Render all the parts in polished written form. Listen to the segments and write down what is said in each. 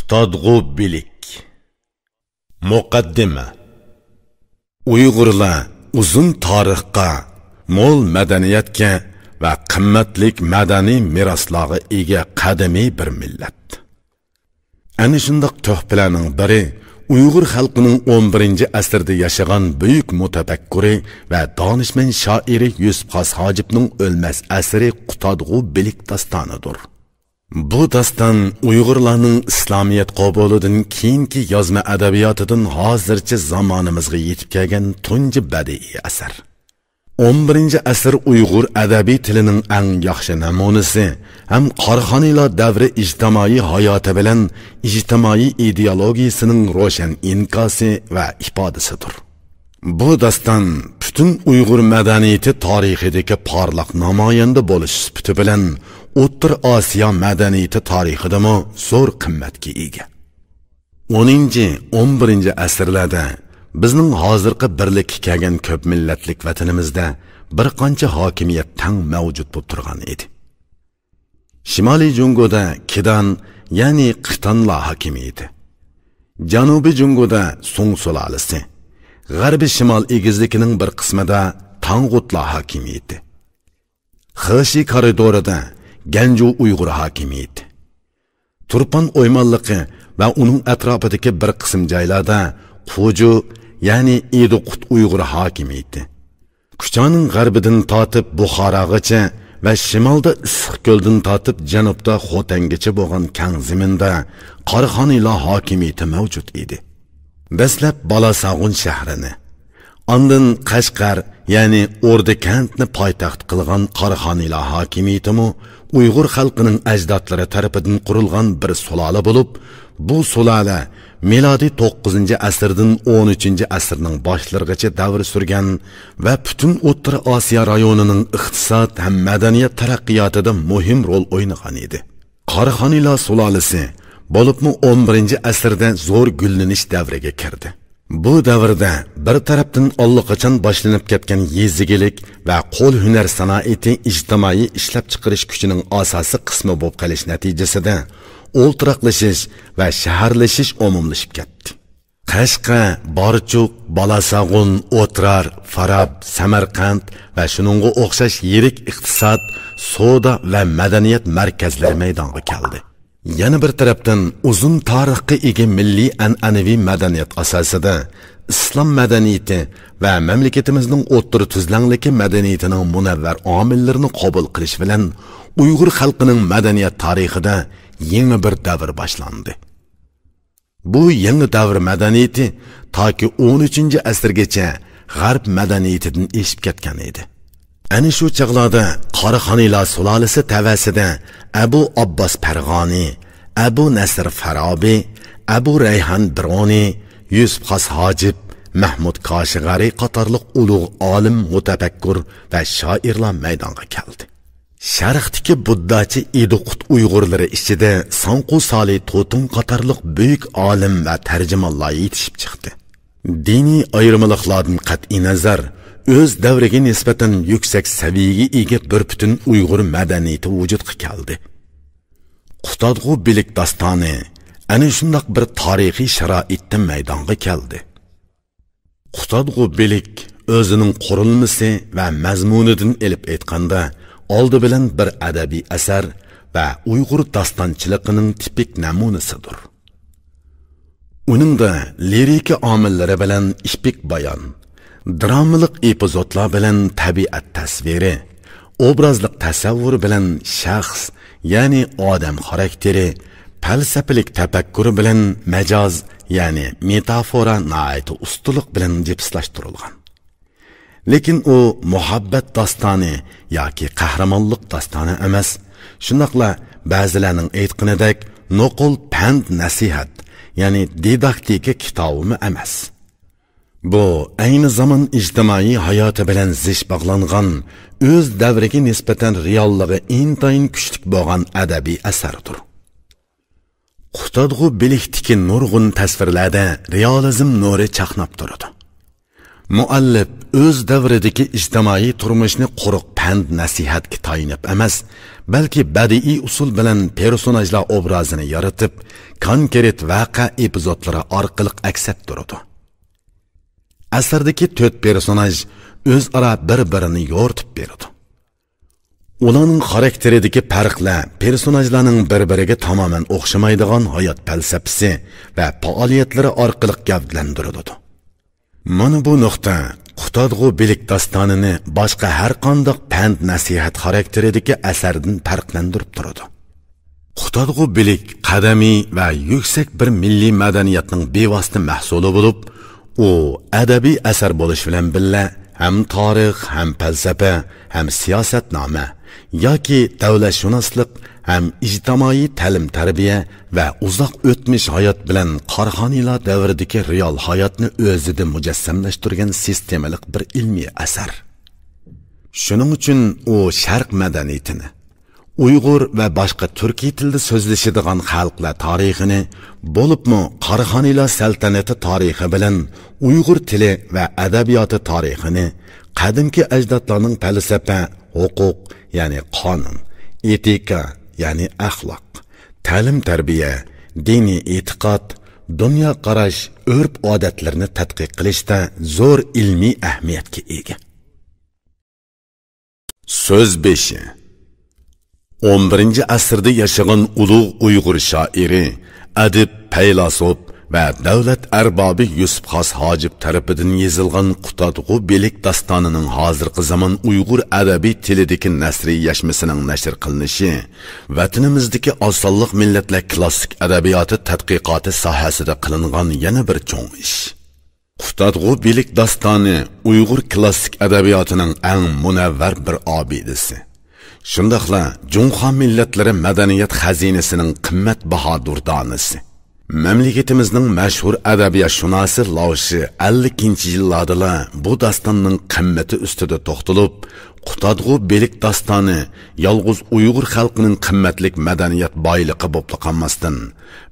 Qutadg'u bilik. Muqaddima. Uyg'urlar uzun tarixga, mo'l madaniyatga va qimmatlik madaniy meroslarga ega qadimiy bir millat. Ana shundoq tuhfalarning biri Uyg'ur xalqining 11-asrda yashagan buyuk mutafakkiri va donishmand shoiri Yusuf Xos Hojibning o'lmas asri Qutadg'u bilik dastonidir. Bu daston Uyg'urlarning İslamiyet qabulidan keyingi yozma adabiyotidan hozircha zamonimizga yetib kelgan tunji badiiy asar. 11-asr Uyg'ur adabiy tilining eng yaxshi namunasi ham Qorxoniylar davri ijtimoiy hayoti bilan ijtimoiy ideologiyasining ro'shan inkosi va ifodasidir. Bu daston butun Uyg'ur madaniyati tarixidagi porloq namoyanda bo'lish sifati bilan O'rta Osiyo madaniyati tarixidami zo'r qimmatga ega. 10-11-asrlarda bizning hozirgi birlikka kelgan ko'p millatlik vatanimizda bir qancha hokimiyat tang mavjud bo'lib turgan edi. Shimoliy Jungoda Kidan, ya'ni Qitanlar hokimiyati. Janubiy Jungoda Sung sulolasi. G'arbiy Shimol egizligining bir qismida Tang'utlar hokimiyati. Xeshi koridorida Ganju Uyg'ur hokimiyati. Turpan o'ymonligi va uning atrofidagi bir qism joylarda Quju, ya'ni Ediqut Uyg'ur hokimiyati. Kuchoning g'arbidan tortib Buxorogacha va shimolda Issiqko'ldan tortib janubda Xotangacha bo'lgan kang zaminda Qorxoniylar hokimiyati mavjud edi. Dastlab Balasag'un shahrini, ondan Qashqar, ya'ni O'rdikantni poytaxt qilgan Qorxoniylar hokimiyatimi Uyg'ur xalqining ajdodlari tarafidan qurilgan bir sulola bo'lib, bu sulola milodiy 9-asrdan 13-asrning boshlarigacha davr surgan va butun O'rta Osiyo rayonining iqtisod ham madaniyat taraqqiyotida muhim rol o'ynagan edi. Qorxoniylar sulolasi bo'libmi 11-asrda zo'r gullanish davriga kirdi. Bu davrda bir tarafdan allaqachon boshlanib ketgan yezigilik va qo'l hunar sanoati ijtimoiy ishlab chiqarish kuchining asosiy qismi bo'lib qolish natijasida o'ltiraqlashish va shaharlashish umumlashib ketdi. Qashqa, Borchuq, Balasag'un, O'trar, Farab, Samarqand va shuningga o'xshash yirik iqtisod, savdo va madaniyat markazlari maydonga keldi. Yana bir tarafdan uzun tarixga ega milliy an'anaviy madaniyat asosida islom madaniyati va mamlakatimizning o'rta tuzlangligi madaniyatining munavvar omillarini qabul qilish bilan Uyg'ur xalqining madaniyat tarixida yangi bir davr boshlandi. Bu yangi davr madaniyati toki 13-asrgacha g'arb madaniyatidan eshib ketgan edi. Ana shu chaqlarda Qorxoniylar sulolasi tavasida Abu Abbos Farg'oniy, Abu Nasr Farabi, Abu Rayhan Biruni, Yusuf Xos Hojib, Mahmud Koshig'ari qatorliq ulug' olim, mutafakkur va shoirlar maydonga keldi. Sharqdagi buddachi Ediqut Uyg'urlari ichida Sanqu Soli To'tun qatorliq buyuk olim va tarjimonlar yetishib chiqdi. Diniy ayrimliklardan qat'iy nazar o'z davriga nisbatan yuksak saviyaga ega bir butun Uyg'ur madaniyati vujudga keldi. Qutadg'u bilik dastoni ana shundoq bir tarixiy sharoitda maydonga keldi. Qutadg'u bilik o'zining qurilmasi va mazmunidan elib aytganda oldi bilan bir adabiy asar va Uyg'ur dastonchiligining tipik namunasidir. Uningda lirika omillari bilan ipik bayon, dramalik epizodlar bilan tabiat tasviri, obrazlik tasavvur bilan shaxs, ya'ni odam xarakteri, falsafalik tafakkur bilan majoz, ya'ni metafora nihoyat ustulik bilan jipslashtirilgan. Lekin u muhabbat dastoni yoki qahramonlik dastoni emas, shundoqla ba'zilarning aytganidek nuqul pand nasihat, ya'ni didaktika kitobi emas. Bu ayni zamon ijtimoiy hayoti bilan zish bog'langan, o'z davriga nisbatan realligi intayin kuchli bo'lgan adabiy asardir. Qutadg'u bilikdagi nurg'un tasvirlarda realizm nuri chaqnab turadi. Muallif o'z davridagi ijtimoiy turmushni quruq pand nasihatga tayinib emas, balki badiiy usul bilan personajlar obrazini yaratib, konkret voqea epizodlari orqali aks ettirdi. Asardagi 4 personaj o'zaro bir-birini yo'rtib berdi. Ularning xarakteridagi farqlar personajlarning bir-biriga tamoman o'xshamaydigan hayot falsafasi va faoliyatlari orqali gavdalantiriladi. Mana bu nuqta Qutadg'u Bilik dostonini boshqa har qanday pand nasihat xarakteridagi asardan farqlantirib turadi. Qutadg'u Bilik qadamiy va yuksak bir milliy madaniyatning bevosita mahsuli bo'lib, u adabiy asar bo'lish bilan birga ham tarix, ham falsafa, ham siyosatnoma yoki davlatshunoslik, ham ijtimoiy ta'lim-tarbiya va uzoq o'tmish hayot bilan Qarxoniylar davridagi real hayotni o'zida mujassamlashtirgan sistemalik bir ilmiy asar. Shuning uchun u Sharq madaniyatini, Uyg'ur va boshqa turkiy tilda so'zlashadigan xalqlar tarixini, bo'libmi Qarxoniylar saltanati tarixi bilan Uyg'ur tili va adabiyoti tarixini, qadimki ajdodlarning falsafa, huquq, ya'ni qonun, etika, ya'ni axloq, ta'lim-tarbiya, diniy e'tiqod, dunyo qarash, urf-odatlarni tadqiq qilishda zo'r ilmiy ahamiyatga ega. So'z 5. 11-asrda yashagan ulug' Uyg'ur shoiri, adib, faylasuf va davlat arbobi Yusuf Xos Hojib tarafidan yozilgan Qutadg'u Bilik dostonining hozirgi zamon Uyg'ur adabiy tilidagi nasriyashmasining nashr qilinishi vatanimizdagi osonliq millatlar klassik adabiyoti tadqiqoti sohasida qilingan yana bir cho'ng ish. Qutadg'u Bilik dostoni Uyg'ur klassik adabiyotining eng munavvar bir obidasi. Shundaqla Junxo millatlari madaniyat xazinasining qimmatbaho durdonasi. Mamlakatimizning mashhur adabiyotshunosi Lavshi 50-yillarda bu dostonning qimmati ustida to'xtalib, Qutadg'u Bilik dostoni yolg'iz Uyg'ur xalqining qimmatlik madaniyat boyligi bo'lib qolmasdan,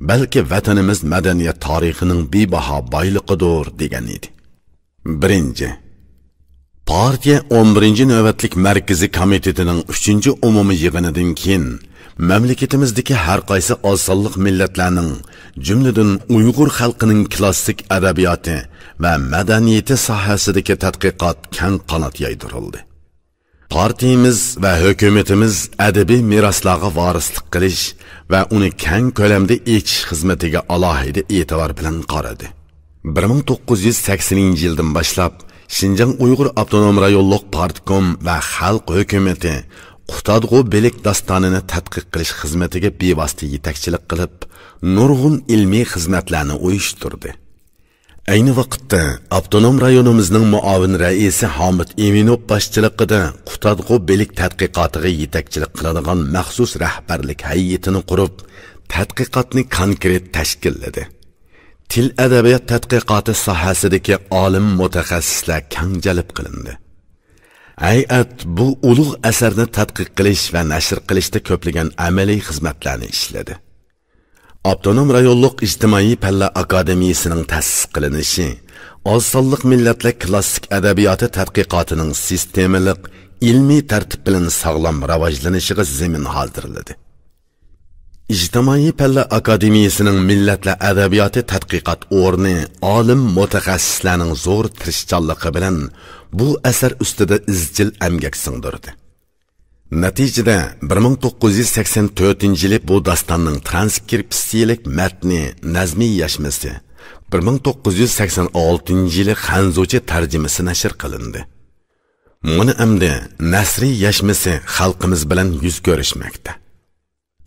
balki vatanimiz madaniyat tarixining bebaho boyligidir degan edi. 1. Partiya 11-navbatlik markaziy komitetining 3-umumiy yig'inidan keyin mamlakatimizdagi har qaysi osonliq millatlarning, jumladan Uyg'ur xalqining klassik adabiyoti va madaniyati sohasidagi tadqiqot keng qanot yaydirildi. Partiyamiz va hukumatimiz adabiy meroslarga varislik qilish va uni keng ko'lamda echish xizmatiga alohida e'tibor bilan qaradi. 1980-yildan boshlab Şinjan Uyg'ur Avtonom rayonluq partkom va xalq hukumati Qutadg'u Bilik dostonini tadqiq qilish xizmatiga bevosita yetakchilik qilib, nurg'un ilmiy xizmatlarni uyushtirdi. Ayni vaqtda Avtonom rayonimizning muavin raisi Hamid Eminov boshchiligida Qutadg'u Bilik tadqiqotiga yetakchilik qiladigan maxsus rahbarlik hay'atini qurib, tadqiqotni konkret tashkilladi. Til adabiyot tadqiqoti sohasidagi olim mutaxassislar keng jalb qilindi. Hay'at bu ulug' asarni tadqiq qilish va nashr qilishda ko'plagan amaliy xizmatlarni ishladi. Avtonom rayonluq ijtimoiy palla akademiyasining ta'sis qilinishi, osonliq millatlar klassik adabiyoti tadqiqotining sistemalik, ilmiy tartib bilan sog'lom rivojlanishiga zamin hozirladi. İjtimoiy palla akademiyasining millatlar adabiyoti tadqiqot o'rni olim mutaxassislarning zo'r tirishchanligi bilan bu asar ustida izchil emgak singdirdi. Natijada 1984-yili bu dostonning transkripsiyalik matni nazmiy yashmasi, 1986-yili xanzucha tarjimasi nashr qilindi. Buni endi nasriy yashmasi xalqimiz bilan yuz ko'rishmoqda.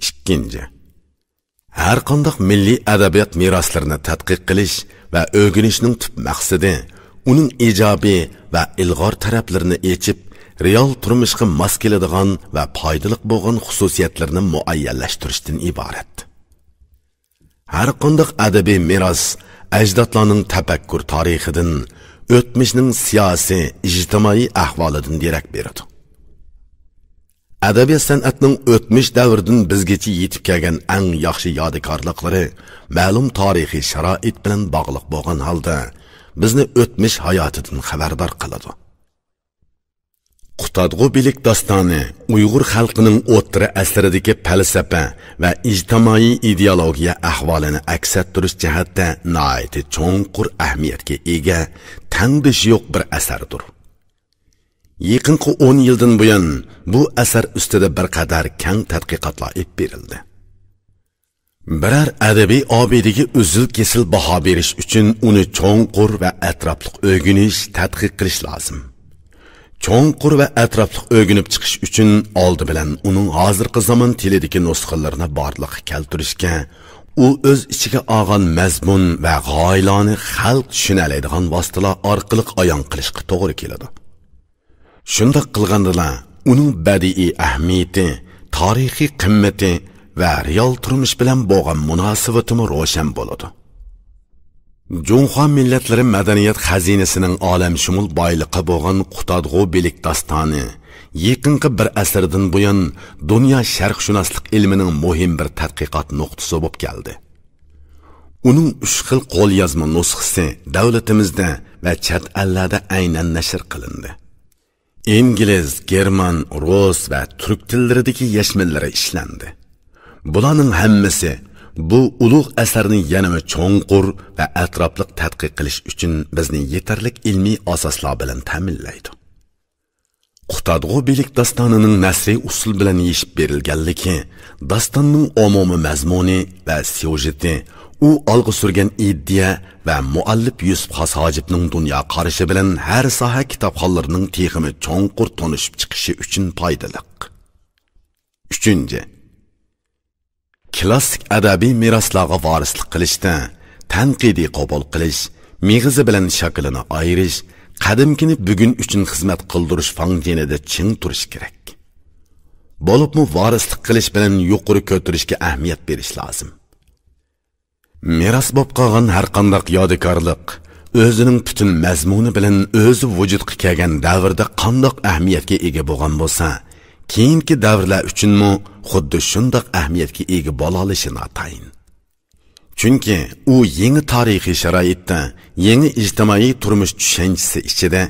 2. Har qanday milliy adabiyot meroslarini tadqiq qilish va o'rganishning tub maqsadi uning ijobiy va ilg'or taraflarini yechib, real turmushga mos keladigan va foydali bo'lgan xususiyatlarni muayyanlashtirishdan iborat. Har qanday adabiy meros ajdodlarning tafakkur tarixidan, o'tmishning siyosiy, ijtimoiy ahvolidan darak beradi. Adabiyot san'atining o'tmish davrdan bizgacha yetib kelgan eng yaxshi yodikorliklari ma'lum tarixiy sharoit bilan bog'liq bo'lgan holda, bizni o'tmish hayotidan xabardor qiladi. Qutadg'u bilik dostoni Uyg'ur xalqining o'ttiri asridagi falsafa va ijtimoiy ideologiya ahvolini aks ettirish jihatda nihoyatda cho'nqur ahamiyatga ega, tangdish yo'q bir asardir. Yaqinqi 10 yildan buyon bu asar ustida bir qadar keng tadqiqotlar olib berildi. Biror adabiy obidaga uzil kesil baho berish uchun uni cho'nqur va atrofli o'rganish, tadqiq qilish lozim. Cho'nqur va atrofli o'rganib chiqish uchun oldi bilan uning hozirgi zamon tilidagi nusxalarini borliqqa keltirishga, u o'z ichiga olgan mazmun va g'oyalarni xalq tushunadigan vositalar orqali ayon qilishga to'g'ri keladi. Shunday qilganda uning badiiy ahamiyati, tarixiy qimmati va real turmush bilan bo'lgan munosabati ro'shan bo'ladi. Junxo millatlari madaniyat xazinasining olamshumul boyliqi bo'lgan Qutadg'u bilik dostoni yaqinqi bir asrdan buyon dunyo sharqshunoslik ilmining muhim bir tadqiqot nuqtasi bo'lib keldi. Uning 3 xil qo'lyozma nusxasi davlatimizda va chet ellarda aynan nashr qilindi. İngiliz, German, Rus va turk tillaridagi yashmillari ishlandi. Bularning hammasi bu ulug' asarni yanada cho'nqur va atrofli tadqiq qilish uchun bizni yetarli ilmiy asoslar bilan ta'minlaydi. Qutadg'u bilik dostonining nasriy usul bilan yechib berilganligi, dostonning umumiy mazmuni va syujeti, u olg'a surgan idea va muallif Yusuf Hosojibning dunyo qarashi bilan har soha kitobxonlarining texmi cho'nqur tonishib chiqishi uchun foydali. 3. Klassik adabiy meroslarga varislik qilishda tanqidiy qabul qilish, mig'izi bilan shaklini ayirish, qadimkini bugun uchun xizmat qildirish fanjinida ching turish kerak. Bo'libmi varislik qilish bilan yuqori ko'tarishga ahamiyat berish lozim. Meros bo'lib qolgan har qanday yodikorlik o'zining butun mazmuni bilan o'zi vujudga kelgan davrda qanday ahamiyatga ega bo'lgan bo'lsa, keyingi davrlar uchunmi xuddi shunday ahamiyatga ega bo'la olishi notayin. Chunki u yangi tarixiy sharoitda, yangi ijtimoiy turmush tushunchasi ichida,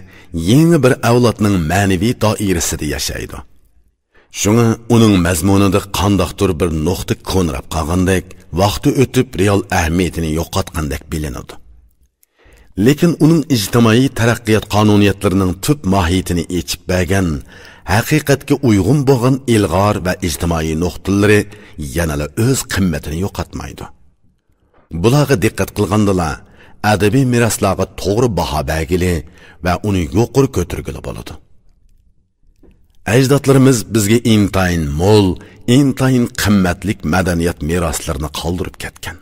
yangi bir avlodning ma'naviy doirasida yashaydi. Shunga uning mazmunida qandaqdir bir nuqta ko'nrab qolgandek, vaqti o'tib real ahamiyatini yo'qotgandek bilinadi. Lekin uning ijtimoiy taraqqiyot qonuniyatlarining tub mohiyatini yechib bergan, haqiqatga uyg'un bo'lgan ilg'or va ijtimoiy nuqtalari yanada o'z qimmatini yo'qotmaydi. Bularga diqqat qilganda adabiy meroslarga to'g'ri baho bergili va uni yuqori ko'targili bo'ladi. Ajdodlarimiz bizga intayin mo'l, intayin qimmatlik madaniyat meroslarini qoldirib ketgan.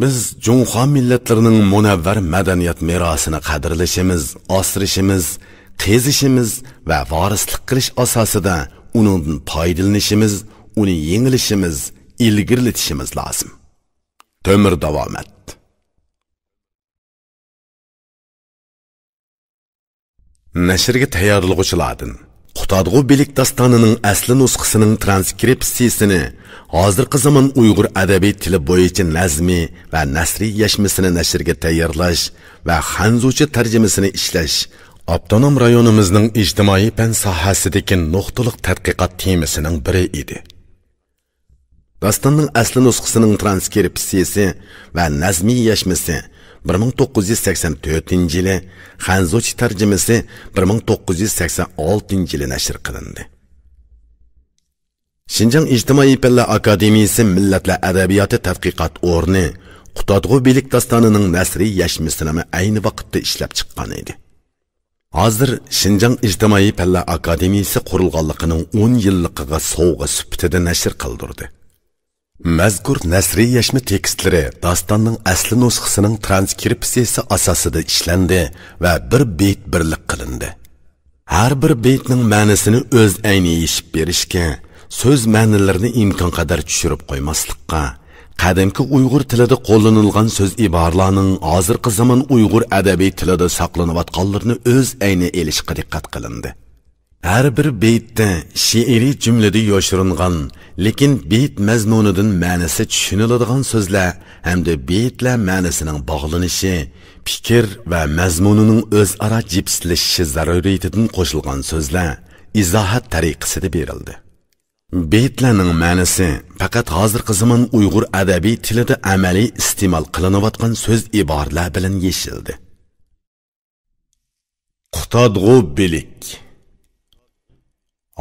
Biz Junxo millatlarining munavvar madaniyat merosini qadrlashimiz, ostirishimiz, qezishimiz va varislik qilish asosida undan foydalanishimiz, uni yengilishimiz, ilgirlatishimiz lozim. Tömür davom et. Nashrga tayyorlovchilardan Qutadg'u bilik dostonining asli nusxasining transkripsiyasini hozirgi zamon Uyg'ur adabiy tili bo'yicha nazmi va nasriy yashmasini nashrga tayyorlash va xanzucha tarjimasini ishlash avtonom rayonimizning ijtimoiy fan sohasidagi nuqtaliq tadqiqot temasining biri edi. Dostonning asli nusxasining transkripsiyasi va nazmiy yashmasi 1984-yili, xanzucha tarjimasi 1986-yili nashr qilindi. Xinjiang ijtimoiy fanlar akademiyasi millatlar adabiyoti tadqiqot o'rni Qutadg'u bilik dostonining nasriy yashmasini ayni vaqtda ishlab chiqqan edi. Hozir Xinjiang ijtimoiy fanlar akademiyasi qurilganligining 10 yilligiga sovg'a sifatida nashr qildirdi. Mazkur nasriy yashma tekstlari dostonning asli nusxasining transkripsiyasi asosida ishlandi va bir beyt birlik qilindi. Har bir beytning ma'nosini o'z ayni yechib berishga, so'z ma'nolarini imkon qadar tushirib qo'ymaslikqa, qadimki Uyg'ur tilida qo'llanilgan so'z iboralarning hozirgi zamon Uyg'ur adabiy tilida saqlanayotganlarini o'z ayni elishga diqqat qilindi. Her bir beytde şiiri cümlede yoşurungan, lekin beyt mazmunidan ma'nisi tushuniladigan so'zlar hamda beytlar ma'nisining bog'lanishi, fikr va mazmunining o'zaro jipslashishi zaruriyatidan qo'shilgan so'zlar izohat tariqasida berildi. Beytlarning ma'nosi faqat hozirgi zamon Uyg'ur adabiy tilida amaliy iste'mol qilinayotgan so'z iboralar bilan yechildi. Qutadg'u bilik.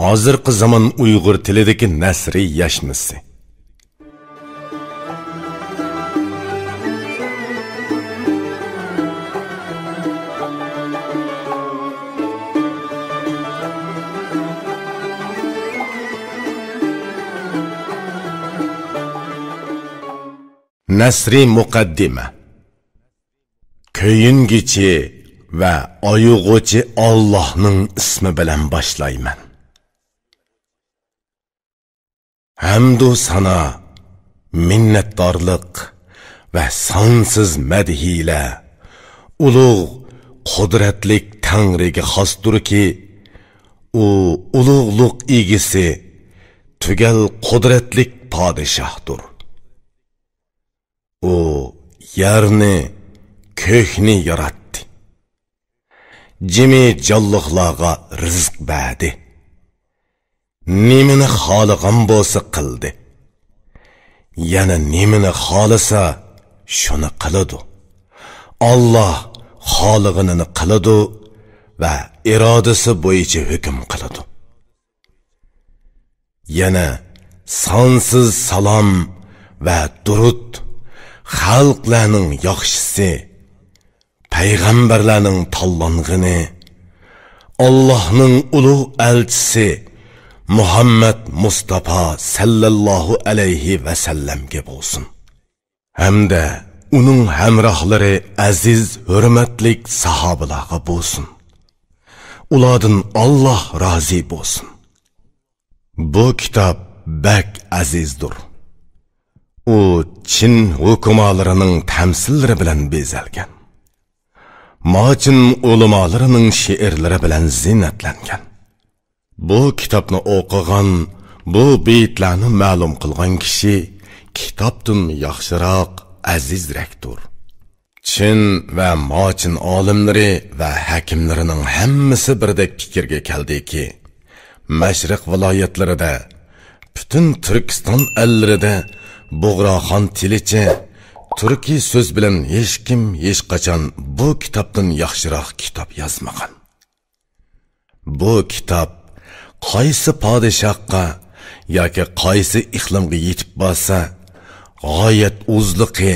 Hozirgi zamon Uyg'ur tilidagi nasriy yashmisi. Nasri muqaddima. Köyüngichi va oyug'uchi Allohning ismi bilan boshlayman. Hamdu sana, minnatdorlik va sonsiz madhiyla ulug' qudratlik Tangriga xosdirki, u ulug'liq egisi, tugal qudratlik podshohdir. U yerni, ko'kni yaratdi. Jimi jonliqlarga rizq berdi. Nimani xohlagan bo'lsa qildi. Yana nimani xohlasa shuni qiladi. Alloh xohlaganini qiladi va irodasi bo'yicha hukm qiladi. Yana sonsiz salom va durud xalqlarning yaxshisi, payg'ambarlarning tanlang'ini, Allohning ulug' elchisi Muhammad Mustafa sallallohu alayhi va sallamga bo'lsin. Hamda uning hamrohlari aziz, hurmatlik sahobalarga bo'lsin. Ulardan Alloh rozi bo'lsin. Bu kitob bak azizdir. U Çin hukumalarining tamsillari bilan bezalgan. Machin ulamalarining she'rlari bilan zinatlangan. Bu kitobni o'qigan, bu beytlarni ma'lum qilgan kishi kitobdan yaxshiroq, azizrakdir. Çin va Machin olimlari va hakimlarining hammasi birdek fikrga keldiki, Mashriq viloyatlarida, butun Turkiston ellarida Buğraxon tilicha turkiy so'z bilan hech kim hech qachon bu kitobdan yaxshiroq kitob yozmagan. Bu kitob qaysi podshohga yoki qaysi iqlimga yetib borsa, g'oyat uzluqi,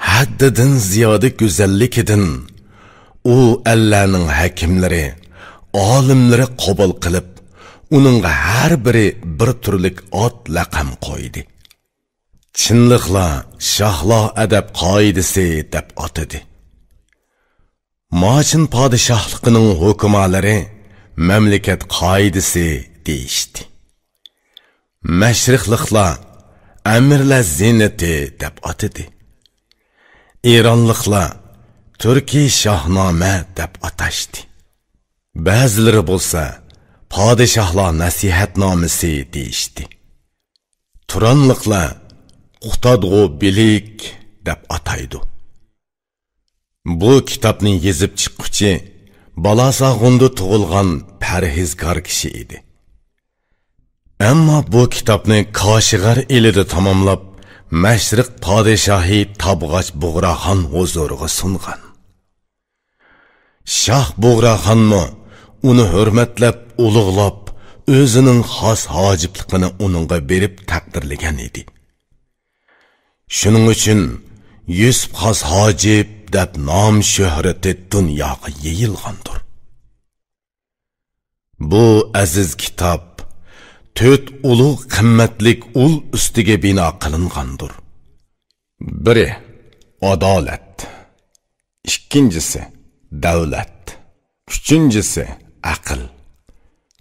haddidan ziyoda go'zalligidan u allarning hakimlari, olimlari qabul qilib, uningga har biri bir turlik ot laqam qo'ydi. Çinliklar Şahla adab qoidasi deb atadi. Machin podshohligining hukumalari mamlakat qoidasi deyishdi. Mashriqliklar amirlar zinati deb atadi. Eronliklar Turkiy shohnoma deb atashdi. Ba'zilari bo'lsa podshohlar nasihatnomasi deyishdi. Turanliklar Qutadg'u bilik deb ataydi. Bu kitobni yezib chiquvchi Balasag'unda tug'ilgan parhezkor kishi edi. Ammo bu kitobni Koshig'ar elida tamomlab, Mashriq podshohi Tabg'och Buğraxon huzuriga sungan. Shoh Buğraxonmi uni hurmatlab, ulug'lab, o'zining xos hojibligini uningga berib taqdirlagan edi. Shuning uchun Yusuf xos hojib deb nom shuhrati dunyoga yeyilgandir. Bu aziz kitob 4 ulug' qimmatlik ul ustiga bino qilingandir. Biri adolat, ikkinchisi davlat, uchinchisi aql,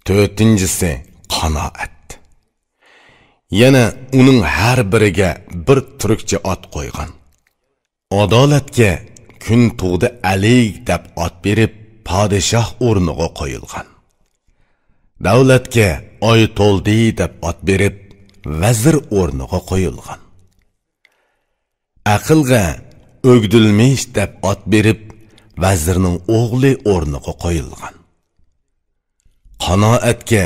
to'rtinchisi qanoat. Yana uning har biriga bir turkcha ot qo'ygan. Adolatga kun tug'di alik deb ot berib, podshoh o'rniga qo'yilgan. Davlatga oy to'ldi deb ot berib, vazir o'rniga qo'yilgan. Aqlga o'gdilmish deb ot berib, vazirning o'g'li o'rniga qo'yilgan. Qanoatga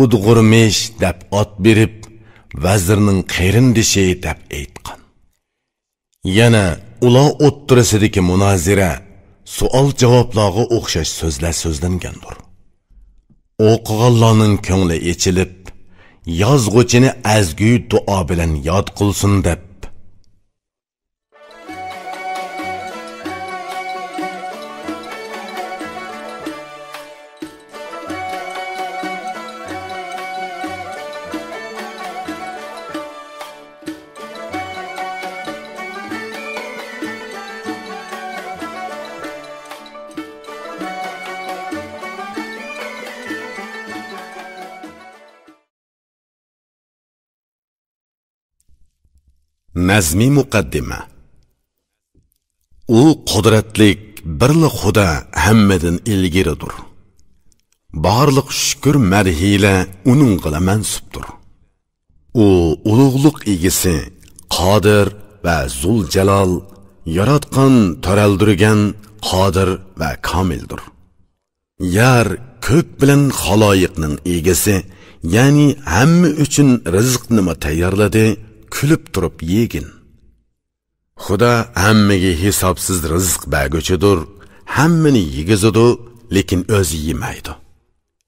udg'urmish deb ot berib, vazirning qerindishi deb aytgan. Yana ular o'ttirisidagi munozira savol javoblarga o'xshash so'zlar so'zlangandir. O'qiganlarning ko'ngli echilib, yozg'uchini azgu duo bilan yod qilsin deb Nazmi muqaddima. U qudratlik birli Xudo hammadan ilgiridir. Barliq shukr madhiyla uningga mansubdir. U ulug'liq egisi, qodir va zul jalol, yaratgan, taraldirgan, qodir va komildir. Yer ko'k bilan xaloyiqning egisi, ya'ni hamma uchun rizqni tayyorladi. Kulib turib yegin. Xudo hammaga hisobsiz rizq berguchidir, hammani yegizidu, lekin o'zi yemaydi.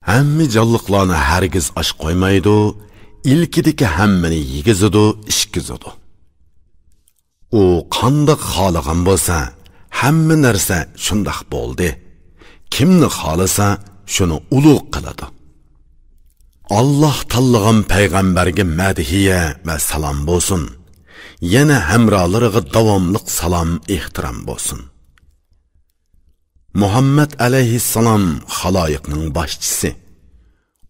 Hamma jonliqlarni hargiz osh qo'ymaydi, ilkidagi hammani yegizidu, ishkizidu. U qandoq xohlagan bo'lsa, hamma narsa shundoq bo'ldi. Kimni xohlasa, shuni ulug' qiladi. Allah tanlagan payg'ambarga madhiya va salom bo'lsin. Yana hamrohlariga davomliq salom, ehtirom bo'lsin. Muhammad alayhissalom xaloyiqning boshchisi.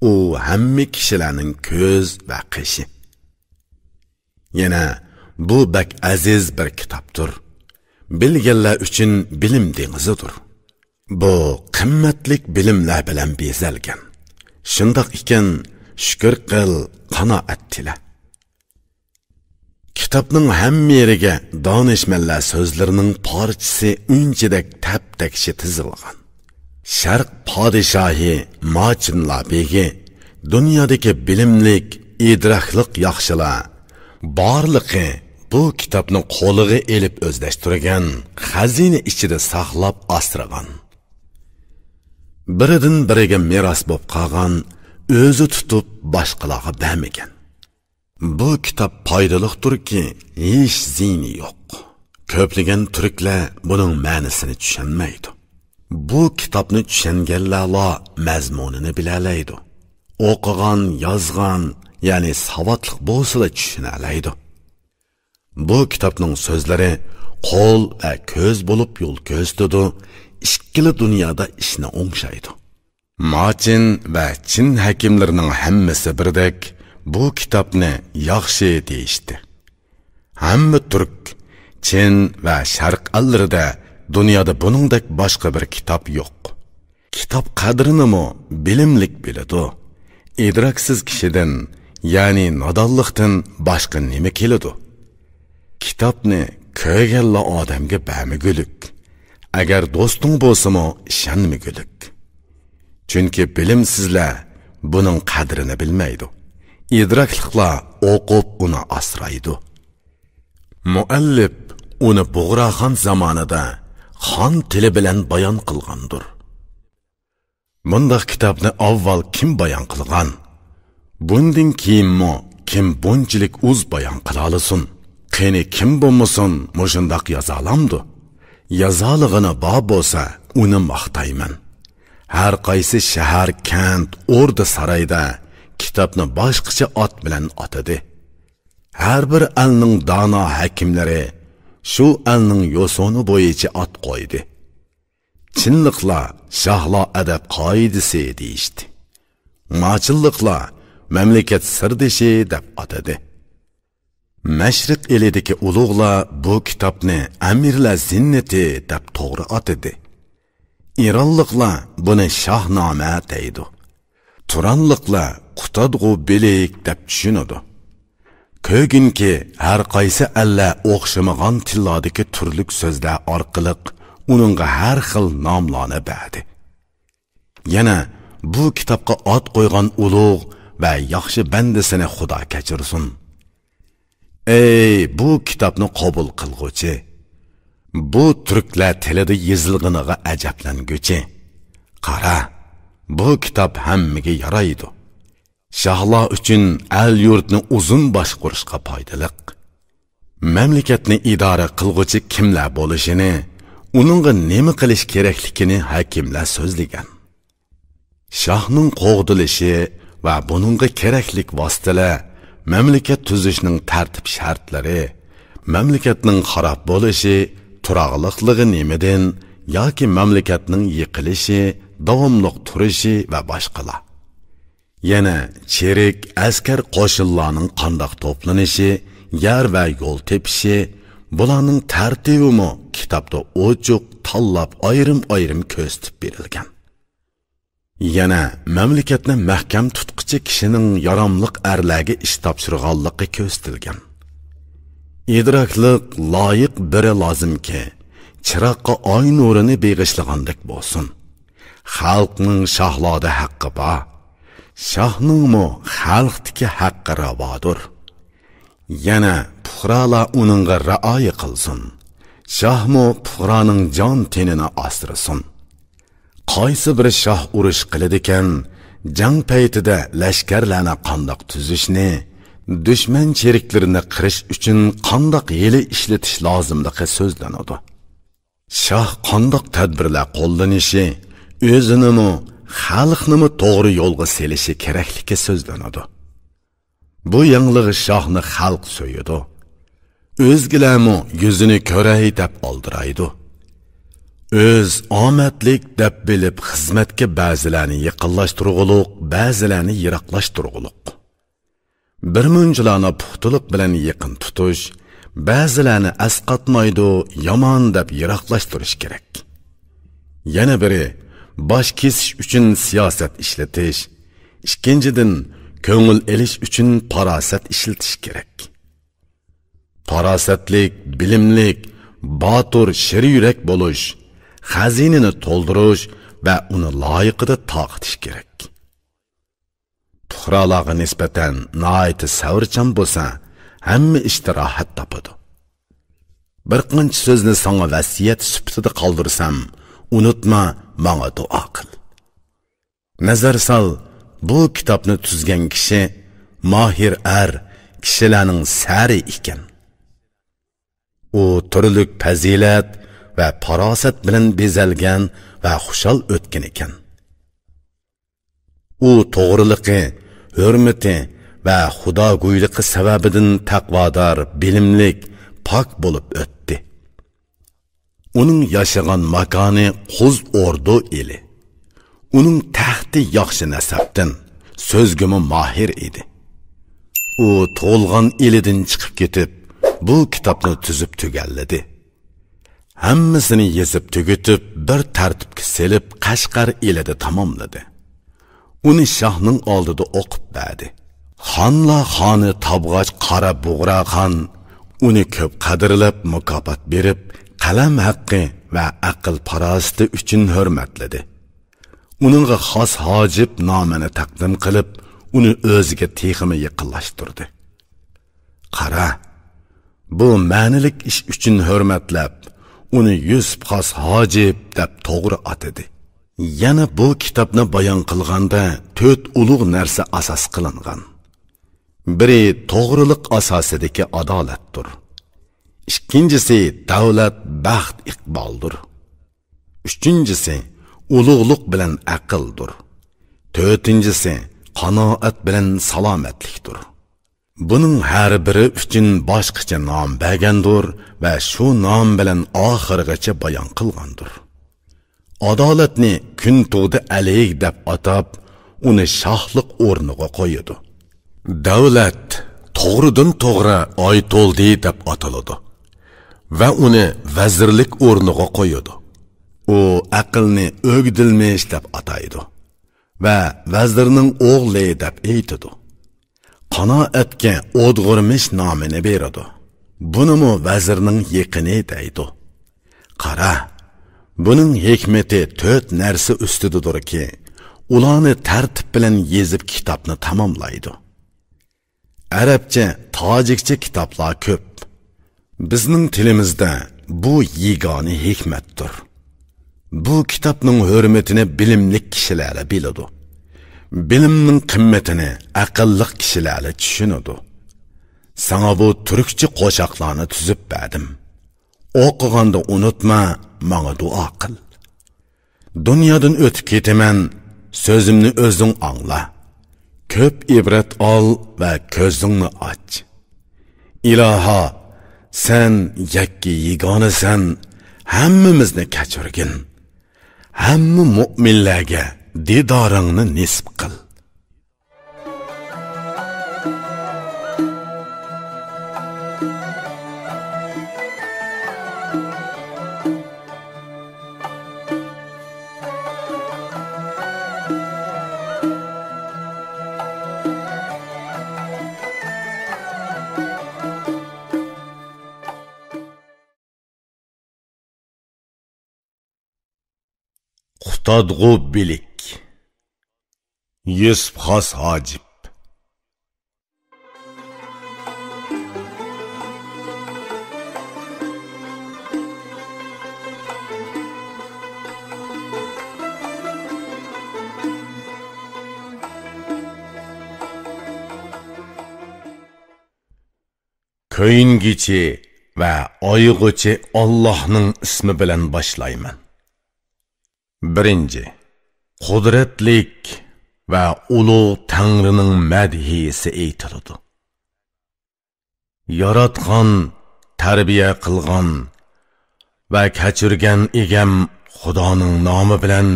U hamma kishilarning ko'z va qishi. Yana bu bak aziz bir kitobdir. Bilganlar uchun bilim dengizidir. Bu qimmatlik bilimlar bilan bezalgan. Shundoq ekan, shukr qil, qanoat tila. Kitobning hamma yeriga donishmandlar so'zlarining parchasi unchidek tap-takshi tizilgan. Sharq podshohi Machinlar begi dunyodagi bilimlik, idroklik yaxshilar borliqi bu kitobni qo'liga elib o'zlashtirgan, xazina ichida saqlab asragan. Biridan biriga meros bo'lib qolgan, o'zi tutib boshqalarga bermagan. Bu kitob foydaliqdirki, hech ziyni yo'q. Ko'plagan turklar buning ma'nosini tushunmaydi. Bu kitobni tushunganlar mazmunini bilalaydi. O'qigan, yozgan, ya'ni savodli bo'lsa tushunalaydi. Bu kitobning so'zlari qo'l va ko'z bo'lib yo'l ko'rsatadi. İşkili dünyada işini o'ngshaydi. Machin va Chin hakimlarining hammasi birdek bu kitobni yaxshi deyishdi. Hamma turk, Chin va Sharq allarida dunyoda buningdek boshqa bir kitob yo'q. Kitob qadrini bilimlik biladi. Idroksiz kishidan, ya'ni nodonlikdan boshqa nima keladi? Kitobni ko'rganlar odamga bermagulik. Agar do'sting bo'lsa-mo, ishonmagulik. Chunki bilimsizlar buning qadrini bilmaydi. Idrokliklar o'qib uni asraydi. Muallif uni Bug'roxon zamonida xon tili bilan bayon qilgandir. Bundaq kitobni avval kim bayon qilgan? Bundan keyinmi kim bunchalik o'z bayon qila olsin? Qani kim bo'lmasin, mushundaq yoza olamdi? Yazalig'ini bor bo'lsa, uni maqtayman. Har qaysi shahar, kent, o'rda saroyda kitobni boshqacha ot bilan otadi. Har bir elning dono hakimlari shu elning yo'soni bo'yicha ot qo'ydi. Chinliqlar shohlar adab qoidasi deyishdi. Machilliqlar mamlakat sirdishi deb atadi. Mashriq elidagi ulug'lar bu kitobni amirlar zinnati deb to'g'ri atadi. İranlıqlar buni shohnoma deydi. Turanliqlar qutadg'u bilik deb tushunadi. Ko'ginki har qaysi alla o'xshamagan tillardagi turlik so'zlar orqali uningga har xil nomlarni berdi. Yana bu kitobga ot qo'ygan ulug' va yaxshi bandasini Xudo kechirsin. Ey bu kitobni qabul qilguvchi, bu turklar tilida yozilganiga ajablanguvchi. Qara, bu kitob hammaga yaraydi. Shohlar uchun al yurtni uzun boshqarishga foydaliq. Mamlakatni idora qilguvchi kimlar bo'lishini, uningga nima qilish kerakligini hakimlar so'zlagan. Shohning qo'g'dilishi va buningga keraklik vositalar, mamlakat tuzishning tartib shartlari, mamlakatning xarob bo'lishi, turaqliqligi nimidan yoki mamlakatning yiqilishi, davomli turishi va boshqalar. Yana cherik askar qo'shinlarning qandoq to'planishi, yer va yo'l tepishi, bularning tartibi kitobda ochiq tanlab ayrim-ayrim ko'rsatib berilgan. Yana mamlakatni mahkam tutqichi kishining yaramliq arlarga ish topshirganligi ko'rsatilgan. Idrokliq loyiq biri lozimki, chiroqqa oy nurini beg'ishlagandek bo'lsin. Xalqning shohlarda haqqi bor. Shohningmi xalqdagi haqqi ravodir. Yana puhrolar uningga rioya qilsin. Shohmi puhroning jon tenini asrasin. Qaysi bir shoh urush qiladigan, jang paytida lashkarlarni qandoq tuzishni, dushman cheriklarini qirish uchun qandoq hiyla ishlatish lozimligi so'zlanadi. Shoh qandoq tadbirlar qo'llanishi, o'zini xalqni to'g'ri yo'lga selishi kerakligi so'zlanadi. Bu yangilig'i shohni xalq so'yadi. O'zgilarmi yuzini ko'ray deb oldiraydi. Öz omadlik deb bilib xizmatga ba'zilarni yaqinlashtirgulik, ba'zilarni yiroqlashtirgulik. Bir munchilarni puxtalik bilan yaqin tutish, ba'zilarni asqatmaydi, yomon deb yiroqlashtirish kerak. Yana biri bosh kesish uchun siyosat ishlatish, ikkinchidan ko'ngil elish uchun farosat ishlatish kerak. Farosatlik, bilimlik, botur, shir yurak bo'lish, xazinini to'ldirish va uni loyiqida taqitish kerak. Puhrolarga nisbatan noiti savrchan bo'lsa, hamma ishda rohat topadi. Bir qancha so'zni sana vasiyat sifatida qoldirsam, unutma, menga duo qil. Nazar sol, bu kitobni tuzgan kishi mohir kishilarning sari ekan. U turli fazilat va farosat bilan bezalgan va xushal o'tgan ekan. U to'g'riligi, hurmati va xudogo'yligi sababidan taqvodor, bilimlik, pok bo'lib o'tdi. Uning yashagan makoni Qo'z Ordu eli. Uning taxti yaxshi nasabdan, so'zgimi mohir edi. U to'lg'an elidan chiqib ketib, bu kitobni tuzib tugalladi. Hammasini yezib tugitib, bir tartibga selib, Qashqar elida tamomladi. Uni shohning oldida o'qib berdi. Xonlar xoni Tabg'och Qora Bug'ra xon uni ko'p qadrlab, mukofot berib, qalam haqqi va aql farosati uchun hurmatladi. Uningga xos hojib nomini taqdim qilib, uni o'ziga texmi yaqinlashtirdi. Qara, bu ma'nilik ish uchun hurmatlab, uni Yusuf xos hojib deb to'g'ri atadi. Yana bu kitobni bayon qilganda 4 ulug' narsa asos qilingan. Biri to'g'rilik asosidagi adolatdir. Ikkinchisi davlat, baxt, iqboldir. Uchinchisi ulug'lik bilan aqldir. To'rtinchisi qanoat bilan salomatlikdir. Buning har biri uchun boshqacha nom bergandir va shu nom bilan oxirigacha bayon qilgandir. Adolatni kun tug'di alayk deb atab, uni shohlik o'rniga qo'yadi. Davlat to'g'ridan to'g'ri oy to'ldi deb ataladi va uni vazirlik o'rniga qo'yadi. U aqlni o'gdilmish deb ataydi va vazirning o'g'li deb aytadi. Qanoatga o'dg'irmish nomini beradi. Bunimi vazirning yaqini deydi. Qara, Buning hikmeti 4 narsa ustidadir ki, ularni tartib bilan yezib kitobni tamomlaydi. Arabcha, tojikcha kitoblar ko'p. Bizning tilimizda bu yegona hikmatdir. Bu kitobning hurmatini bilimli kishilar biladi. Bilimning qimmatini aqlli kishilar tushunadi. Sana bu turkcha qo'shoqlarni tuzib berdim. O'qiganda unutma, menga duo qil. Dunyodan o'tib ketaman, so'zimni o'zing angla. Ko'p ibrat ol va ko'zingni och. Iloho, sen yakki yegonasan, hammamizni kechirgin. Hamma mu'minlarga didoringni nisb qil. Qutadg'u bilik. Yusuf Xos Hojib. Ko'yingichi va oyg'uchi Allohning ismi bilan boshlayman. Birinchi, qudratlik va ulug' Tangrining madhiyasi aytiladi. Yaratgan, tarbiya qilgan va kechirgan egam Xudoning nomi bilan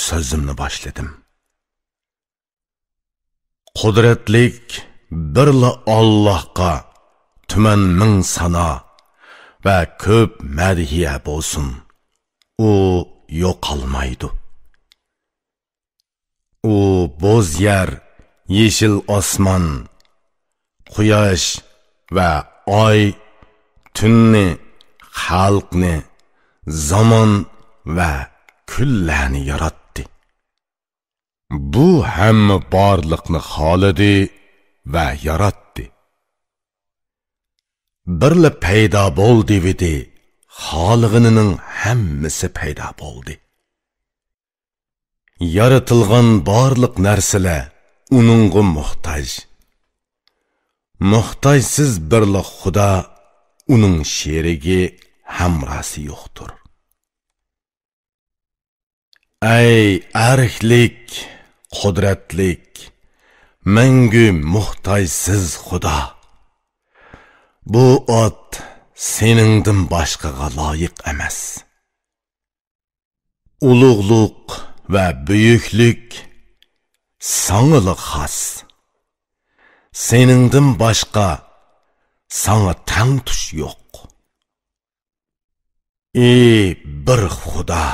so'zimni boshladim. Qudratlik birla Allohga tuman ming sana va ko'p madhiya bo'lsin. U yo'qolmaydi. U bo'z yer, yeshil osmon, quyosh va oy, tunni, xalqni, zamon va kunlarni yaratdi. Bu hamma borliqni xolidi va yaratdi. Birla paydo bo'ldi dedi. Xalqının hammasi paydo bo'ldi. Yaratilgan barliq narsalar uningga muhtoj. Muhtojsiz birla Xudo, uning sherigi, hamrosi yo'qdir. Ey arxlik, qudratlik, mangu muhtojsiz Xudo. Bu ot seningdan boshqaga loyiq emas. Ulug'luq va buyuklik sana xos. Seningdan boshqa sana tang tush yo'q. Ey bir Xudo,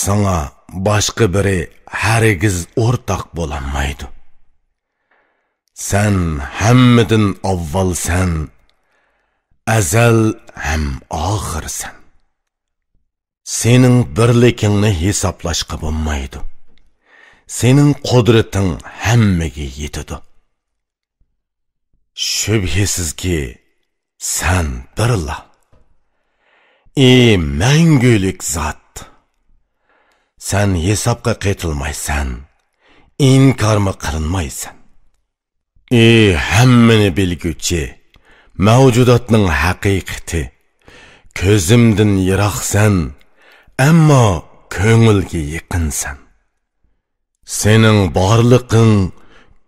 sana boshqa biri hargiz o'rtoq bo'lamaydi. Sen hammadan avvalsan, azal ham oxirsan. Sening birligingni hisoblashga bo'lmaydi. Sening qudrating hammaga yetadi. Shubhisizki sen birla. Ey mangulik zot, sen hisobga qaytilmaysan, inkormi qilinmaysan. Ey hammani bilguchi, mavjudotning haqiqati, ko'zimdan yiroqsan, ammo ko'ngilga yaqinsan. Sening borliqing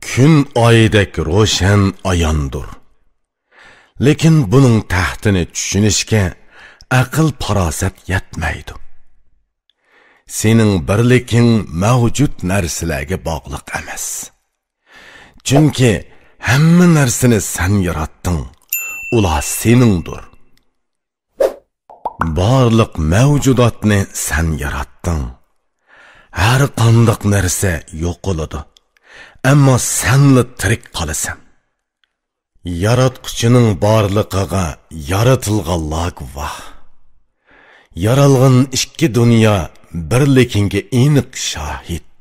kun oyidek ro'shan ayondir. Lekin buning taxtini tushunishga aql farosat yetmaydi. Sening birliking mavjud narsalarga bog'liq emas. Chunki hamma narsani sen yaratding, ular seningdir. Barliq mavjudotni sen yaratding. Har qanday narsa yo'qoladi, ammo senli tirik qolasan. Yaratquchining borliqiga yaratilganlar guvoh. yaralğın ikki dünya birligiga aniq shahid.